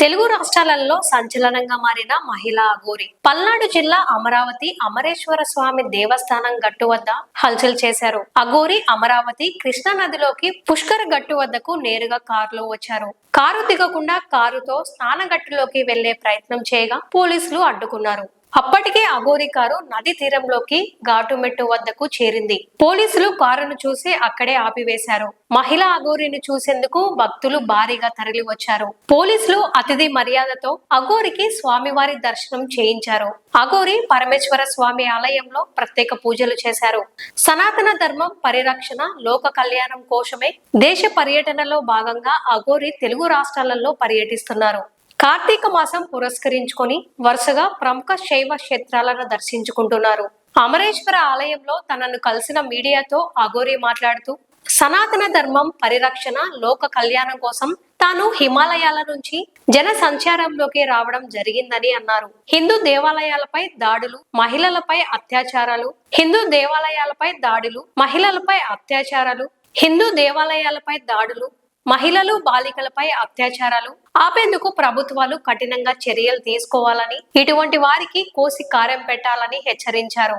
తెలుగు రాష్ట్రాలలో సంచలనంగా మారిన మహిళా అఘోరి పల్నాడు జిల్లా అమరావతి అమరేశ్వర స్వామి దేవస్థానం గట్టు వద్ద హల్చల్ చేశారు. అఘోరి అమరావతి కృష్ణా నదిలోకి పుష్కర గట్టు వద్దకు నేరుగా కారులో వచ్చారు. కారు దిగకుండా కారుతో స్నానగట్టులోకి వెళ్లే ప్రయత్నం చేయగా పోలీసులు అడ్డుకున్నారు. అప్పటికే అఘోరి కారు నది తీరంలోకి ఘాటుమెట్టు వద్దకు చేరింది. పోలీసులు కారును చూసి అక్కడే ఆపివేశారు. మహిళా అఘోరిని చూసేందుకు భక్తులు భారీగా తరలి వచ్చారు. పోలీసులు అతిథి మర్యాదతో అఘోరికి స్వామివారి దర్శనం చేయించారు. అఘోరి పరమేశ్వర స్వామి ఆలయంలో ప్రత్యేక పూజలు చేశారు. సనాతన ధర్మం పరిరక్షణ లోక కళ్యాణం కోసమే దేశ పర్యటనలో భాగంగా అఘోరి తెలుగు రాష్ట్రాలలో పర్యటిస్తున్నారు. కార్తీక మాసం పురస్కరించుకొని వరుసగా ప్రముఖ శైవ క్షేత్రాలను దర్శించుకుంటున్నారు. అమరేశ్వర ఆలయంలో తనను కలిసిన మీడియాతో అఘోరి మాట్లాడుతూ సనాతన ధర్మం పరిరక్షణ లోక కళ్యాణం కోసం తాను హిమాలయాల నుంచి జన సంచారంలోకి రావడం జరిగిందని అన్నారు. హిందూ దేవాలయాలపై దాడులు, మహిళలపై అత్యాచారాలు, హిందూ దేవాలయాలపై దాడులు, మహిళలపై అత్యాచారాలు, హిందూ దేవాలయాలపై దాడులు, మహిళలు బాలికలపై అత్యాచారాలు ఆపేందుకు ప్రభుత్వాలు కఠినంగా చర్యలు తీసుకోవాలని, ఇటువంటి వారికి కోసి కారం పెట్టాలని హెచ్చరించారు.